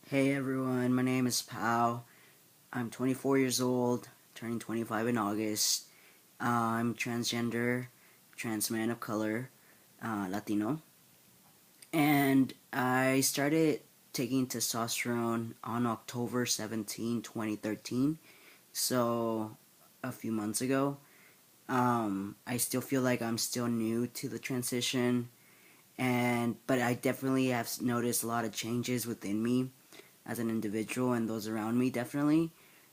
Hey everyone, my name is Pao. I'm 24 years old, turning 25 in August. I'm transgender, trans man of color, Latino. And I started taking testosterone on October 17, 2013. So, a few months ago. I still feel like I'm still new to the transition. But I definitely have noticed a lot of changes within me as an individual and those around me, definitely.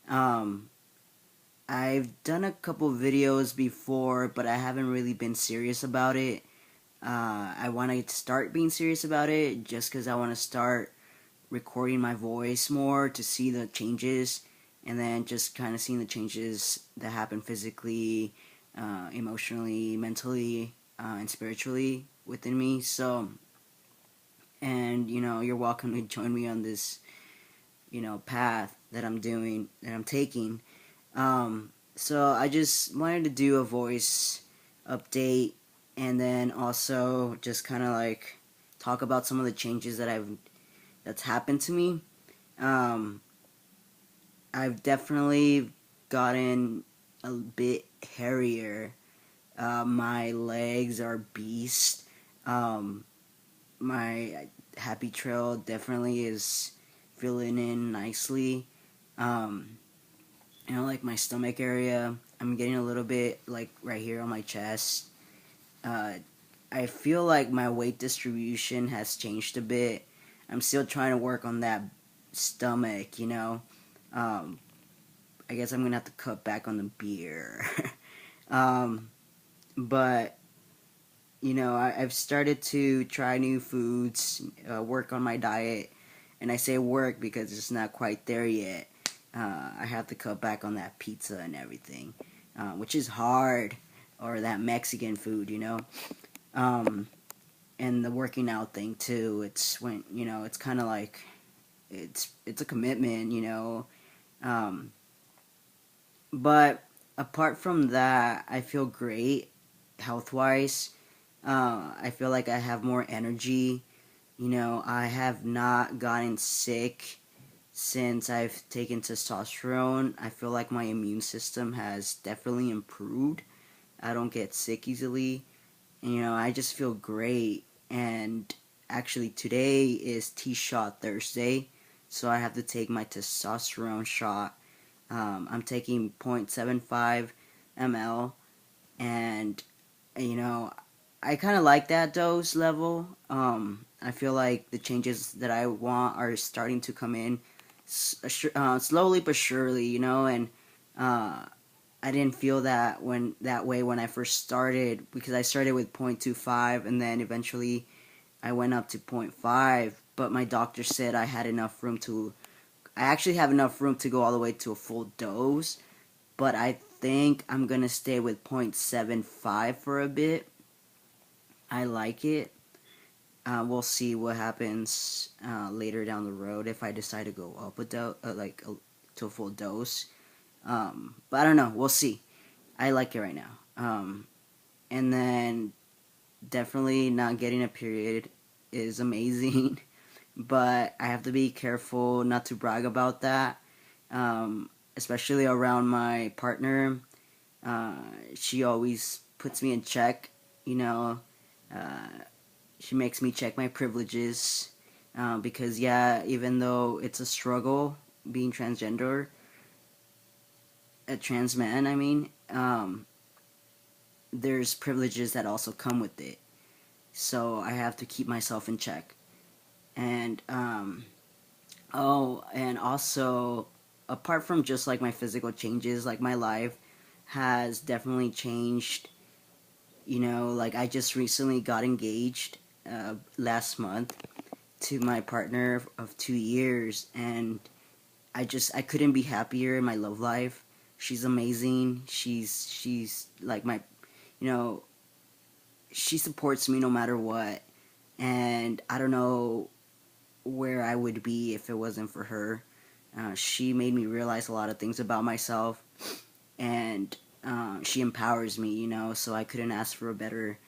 Um, I've done a couple videos before, but I haven't really been serious about it. I want to start being serious about it just because I want to start recording my voice more to see the changes, and then just kind of seeing the changes that happen physically, emotionally, mentally, and spiritually within me. So, and you're welcome to join me on this path that I'm taking. So I just wanted to do a voice update, and then also just kind of like talk about some of the changes that's happened to me. Um, I've definitely gotten a bit hairier. My legs are beast. Um, my happy trail definitely is filling in nicely. Um, like my stomach area, I'm getting a little bit like right here on my chest. Uh, I feel like my weight distribution has changed a bit. I'm still trying to work on that stomach. Um, I guess I'm gonna have to cut back on the beer. um, but I've started to try new foods, work on my diet, and I say work because it's not quite there yet. I have to cut back on that pizza and everything, which is hard, or that Mexican food. Um, and the working out thing too. It's when it's kind of like it's a commitment. Um, but apart from that, I feel great health wise. I feel like I have more energy. I have not gotten sick since I've taken testosterone. I feel like my immune system has definitely improved. I don't get sick easily. I just feel great. And actually, today is T-shot Thursday, so I have to take my testosterone shot. I'm taking 0.75 ml, and you know, I kind of like that dose level. I feel like the changes that I want are starting to come in slowly but surely, and uh, I didn't feel that way when I first started, because I started with 0.25 and then eventually I went up to zero point 0.5. But my doctor said I actually have enough room to go all the way to a full dose, but I think I'm gonna stay with 0.75 for a bit. I like it. We'll see what happens later down the road if I decide to go up to a full dose. But I don't know. We'll see. I like it right now. And then definitely not getting a period is amazing, but I have to be careful not to brag about that, especially around my partner. Uh, she always puts me in check, you know. Uh, she makes me check my privileges, because yeah, even though it's a struggle being transgender, a trans man, I mean, there's privileges that also come with it. So I have to keep myself in check. And and also, apart from just like my physical changes, like my life has definitely changed. Like I just recently got engaged last month to my partner of 2 years, and I couldn't be happier in my love life. She's amazing. She's like my, you know, she supports me no matter what, and I don't know where I would be if it wasn't for her. She made me realize a lot of things about myself, and she empowers me. So I couldn't ask for a better,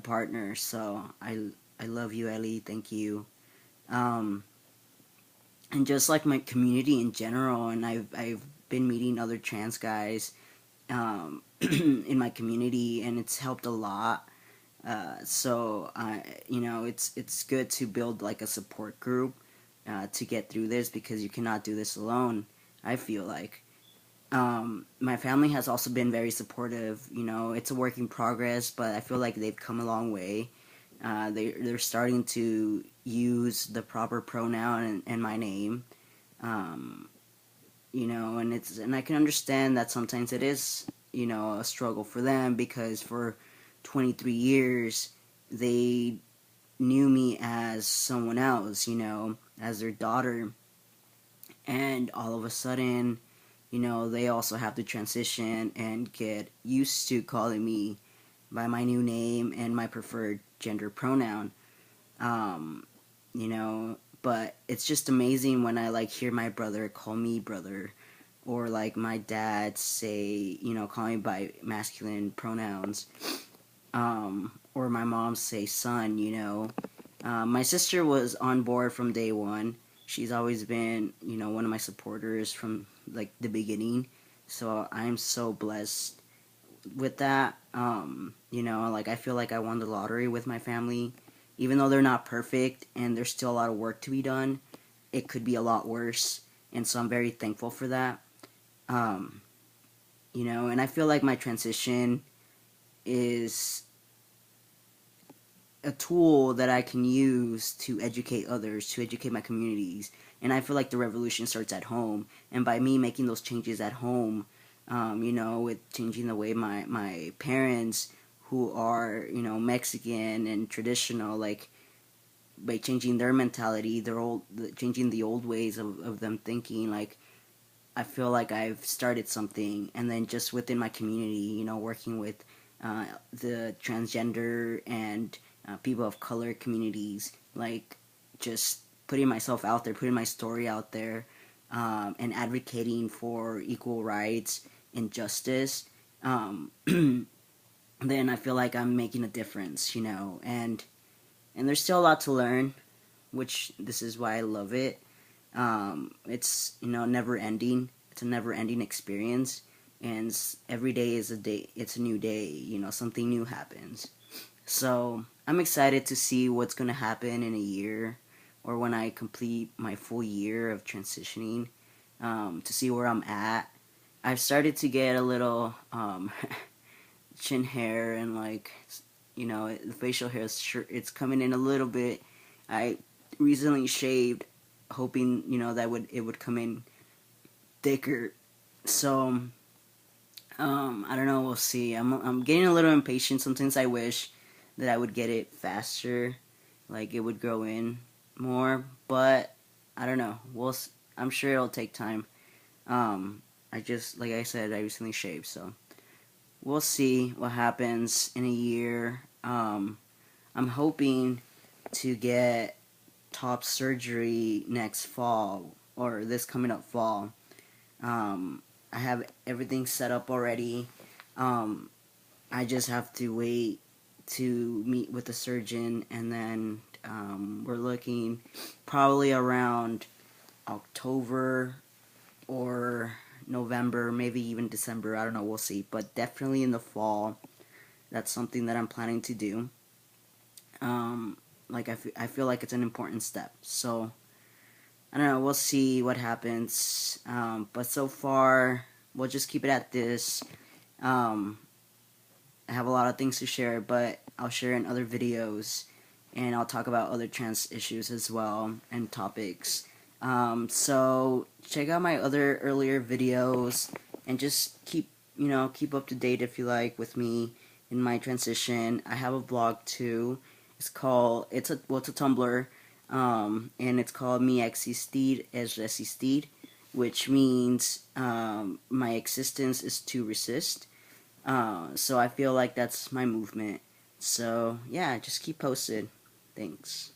partner. So I love you, Ellie. Thank you. Um, and just like my community in general. And I've been meeting other trans guys in my community, and it's helped a lot. So I, it's good to build like a support group to get through this, because you cannot do this alone. I feel like my family has also been very supportive. It's a work in progress, but I feel like they've come a long way. They're starting to use the proper pronoun and my name. Um, and I can understand that sometimes it is, a struggle for them, because for 23 years they knew me as someone else, as their daughter, and all of a sudden, they also have to transition and get used to calling me by my new name and my preferred gender pronoun. Um, but it's just amazing when I like hear my brother call me brother, or like my dad say, call me by masculine pronouns, or my mom say son. My sister was on board from day one. She's always been, one of my supporters from like the beginning. So I'm so blessed with that. Like I feel like I won the lottery with my family. Even though they're not perfect and there's still a lot of work to be done, it could be a lot worse. And so I'm very thankful for that. Um, and I feel like my transition is a tool that I can use to educate others, to educate my communities. And I feel like the revolution starts at home. And by me making those changes at home, with changing the way my parents, who are, Mexican and traditional, like, by changing their mentality, changing the old ways of them thinking, like, I feel like I've started something. And then just within my community, working with the transgender and people of color communities, like just putting myself out there, putting my story out there, and advocating for equal rights and justice, then I feel like I'm making a difference, and there's still a lot to learn, which this is why I love it. It's never ending. It's a never ending experience, and every day is a day. It's a new day. Something new happens. So I'm excited to see what's gonna happen in a year, or when I complete my full year of transitioning, to see where I'm at. I've started to get a little chin hair, and like, the facial hair is it's coming in a little bit. I recently shaved, hoping that it would come in thicker. So I don't know. We'll see. I'm getting a little impatient. Sometimes I wish that I would get it faster, like it would grow in more. But I don't know. I'm sure it'll take time. I just, like I said, I recently shaved, so we'll see what happens in a year. I'm hoping to get top surgery next fall, or this coming up fall. I have everything set up already. Um, I just have to wait to meet with the surgeon, and then we're looking probably around October or November, maybe even December. I don't know. We'll see. But definitely in the fall. That's something that I'm planning to do. Like I feel like it's an important step. So I don't know. We'll see what happens. But so far, we'll just keep it at this. Um, I have a lot of things to share, but I'll share in other videos, and I'll talk about other trans issues as well and topics. So check out my other earlier videos, and just keep up to date if you like with me in my transition. I have a blog too. It's a Tumblr, and it's called Mi Existir es Resistir, which means my existence is to resist. So I feel like that's my movement. So yeah, just keep posted. Thanks.